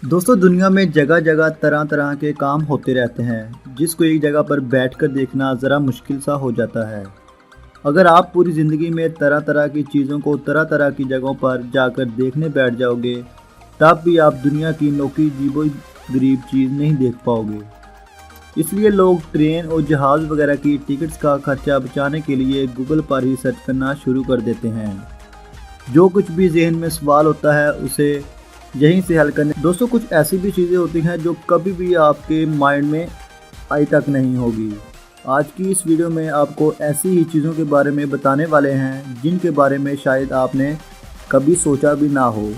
दोस्तों दुनिया में जगह जगह तरह तरह के काम होते रहते हैं जिसको एक जगह पर बैठकर देखना ज़रा मुश्किल सा हो जाता है। अगर आप पूरी ज़िंदगी में तरह तरह की चीज़ों को तरह तरह की जगहों पर जाकर देखने बैठ जाओगे तब भी आप दुनिया की अनोखी अजीबो गरीब चीज़ नहीं देख पाओगे। इसलिए लोग ट्रेन और जहाज़ वगैरह की टिकट्स का खर्चा बचाने के लिए गूगल पर ही सर्च करना शुरू कर देते हैं। जो कुछ भी जहन में सवाल होता है उसे यहीं से हल करने। दोस्तों कुछ ऐसी भी चीज़ें होती हैं जो कभी भी आपके माइंड में आई तक नहीं होगी। आज की इस वीडियो में आपको ऐसी ही चीज़ों के बारे में बताने वाले हैं जिनके बारे में शायद आपने कभी सोचा भी ना हो।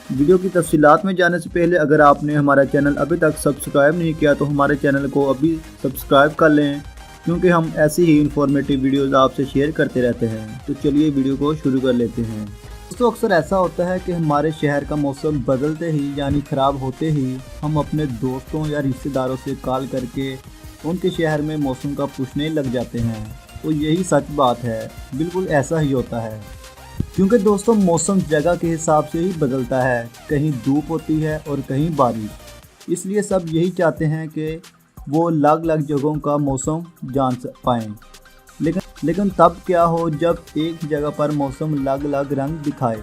वीडियो की तफसीलात में जाने से पहले अगर आपने हमारा चैनल अभी तक सब्सक्राइब नहीं किया तो हमारे चैनल को अभी सब्सक्राइब कर लें, क्योंकि हम ऐसी ही इंफॉर्मेटिव वीडियोस आपसे शेयर करते रहते हैं। तो चलिए वीडियो को शुरू कर लेते हैं। दोस्तों अक्सर ऐसा होता है कि हमारे शहर का मौसम बदलते ही यानी ख़राब होते ही हम अपने दोस्तों या रिश्तेदारों से कॉल करके उनके शहर में मौसम का पूछने लग जाते हैं। तो यही सच बात है, बिल्कुल ऐसा ही होता है। क्योंकि दोस्तों मौसम जगह के हिसाब से ही बदलता है, कहीं धूप होती है और कहीं बारिश। इसलिए सब यही चाहते हैं कि वो अलग अलग जगहों का मौसम जान पाएँ। लेकिन तब क्या हो जब एक ही जगह पर मौसम अलग अलग रंग दिखाए।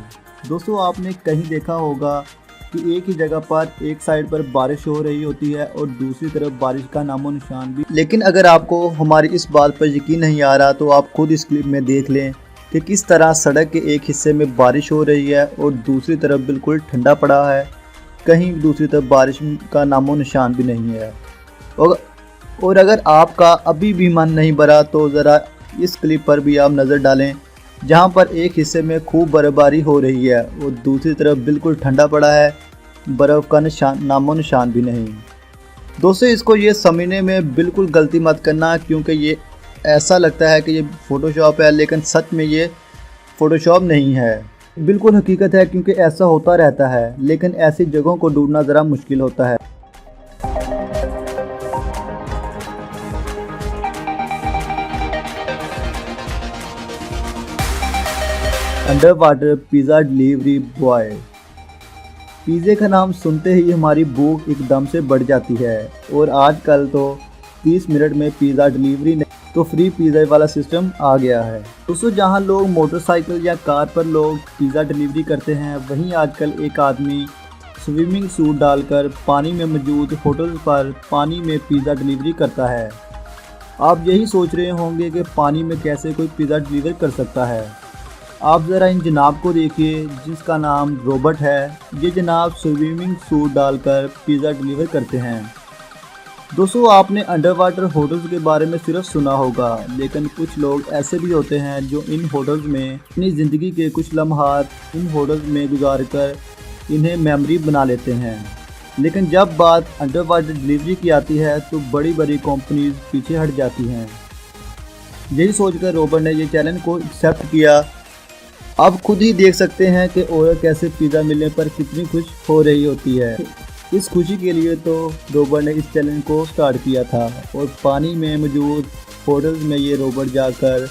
दोस्तों आपने कहीं देखा होगा कि एक ही जगह पर एक साइड पर बारिश हो रही होती है और दूसरी तरफ बारिश का नामो निशान भी। लेकिन अगर आपको हमारी इस बात पर यकीन नहीं आ रहा तो आप खुद इस क्लिप में देख लें कि किस तरह सड़क के एक हिस्से में बारिश हो रही है और दूसरी तरफ बिल्कुल ठंडा पड़ा है, कहीं दूसरी तरफ बारिश का नामो निशान भी नहीं है। और अगर आपका अभी भी मन नहीं भरा तो ज़रा इस क्लिप पर भी आप नज़र डालें, जहां पर एक हिस्से में खूब बर्फबारी हो रही है और दूसरी तरफ बिल्कुल ठंडा पड़ा है, बर्फ़ का नामो निशान भी नहीं। दोस्तों इसको ये समझने में बिल्कुल गलती मत करना, क्योंकि ये ऐसा लगता है कि ये फ़ोटोशॉप है, लेकिन सच में ये फ़ोटोशॉप नहीं है, बिल्कुल हकीकत है। क्योंकि ऐसा होता रहता है, लेकिन ऐसी जगहों को ढूंढना ज़रा मुश्किल होता है। Under water pizza delivery boy. पिज़्ज़े का नाम सुनते ही हमारी भूख एकदम से बढ़ जाती है और आजकल तो 30 मिनट में पिज़्ज़ा डिलीवरी नहीं तो फ्री पिज़्ज़ा वाला सिस्टम आ गया है। दोस्तों जहां लोग मोटरसाइकिल या कार पर लोग पिज़्ज़ा डिलीवरी करते हैं, वहीं आजकल एक आदमी स्विमिंग सूट डालकर पानी में मौजूद होटल पर पानी में पिज़्ज़ा डिलीवरी करता है। आप यही सोच रहे होंगे कि पानी में कैसे कोई पिज़्ज़ा डिलीवर कर सकता है। आप ज़रा इन जनाब को देखिए जिसका नाम रॉबर्ट है। ये जनाब स्विमिंग सूट डालकर पिज़्ज़ा डिलीवर करते हैं। दोस्तों आपने अंडर वाटर होटल्स के बारे में सिर्फ सुना होगा, लेकिन कुछ लोग ऐसे भी होते हैं जो इन होटल्स में अपनी ज़िंदगी के कुछ लम्हात इन होटल्स में गुजार कर इन्हें मेमोरी बना लेते हैं। लेकिन जब बात अंडर वाटर डिलीवरी की आती है तो बड़ी बड़ी कंपनीज पीछे हट जाती हैं। यही सोचकर रॉबर्ट ने ये चैलेंज को एक्सेप्ट किया। आप खुद ही देख सकते हैं कि औरत कैसे पिज़्ज़ा मिलने पर कितनी खुश हो रही होती है। इस खुशी के लिए तो रॉबर्ट ने इस चैलेंज को स्टार्ट किया था और पानी में मौजूद होटल्स में ये रॉबर्ट जाकर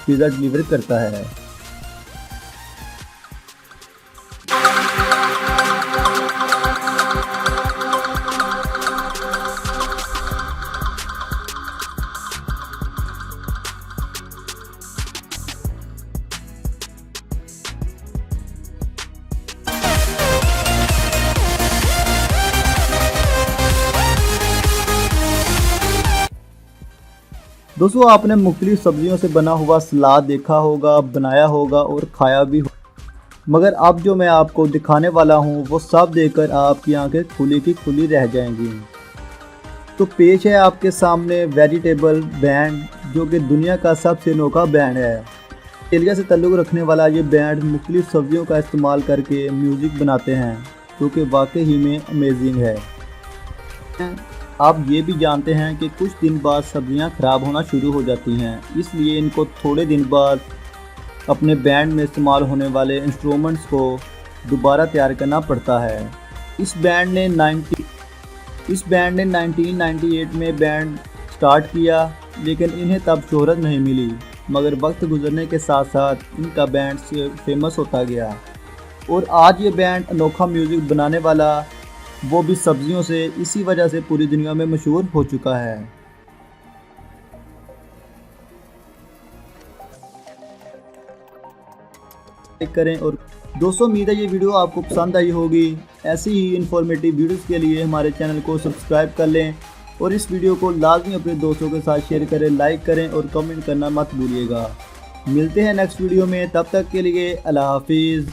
पिज़्ज़ा डिलीवर करता है। दोस्तों आपने मुख्तलिफ सब्जियों से बना हुआ सलाद देखा होगा, बनाया होगा और खाया भी होगा, मगर अब जो मैं आपको दिखाने वाला हूँ वो सब देखकर आपकी आंखें खुली की खुली रह जाएंगी। तो पेश है आपके सामने वेजिटेबल बैंड, जो कि दुनिया का सबसे अनोखा बैंड है। ऑस्ट्रेलिया से ताल्लुक़ रखने वाला ये बैंड मुख्तलिफ सब्जियों का इस्तेमाल करके म्यूज़िक बनाते हैं, जो कि वाकई ही में अमेजिंग है। आप ये भी जानते हैं कि कुछ दिन बाद सब्जियां ख़राब होना शुरू हो जाती हैं, इसलिए इनको थोड़े दिन बाद अपने बैंड में इस्तेमाल होने वाले इंस्ट्रूमेंट्स को दोबारा तैयार करना पड़ता है। इस बैंड ने 1998 में बैंड स्टार्ट किया, लेकिन इन्हें तब शोहरत नहीं मिली, मगर वक्त गुजरने के साथ साथ इनका बैंड फेमस होता गया और आज ये बैंड अनोखा म्यूज़िक बनाने वाला वो भी सब्जियों से। इसी वजह से पूरी दुनिया में मशहूर हो चुका है। लाइक करें। और दोस्तों, उम्मीद है ये वीडियो आपको पसंद आई होगी। ऐसी ही इन्फॉर्मेटिव वीडियोस के लिए हमारे चैनल को सब्सक्राइब कर लें और इस वीडियो को लाजमी अपने दोस्तों के साथ शेयर करें, लाइक करें और कमेंट करना मत भूलिएगा। मिलते हैं नेक्स्ट वीडियो में, तब तक के लिए अल्लाह हाफिज़।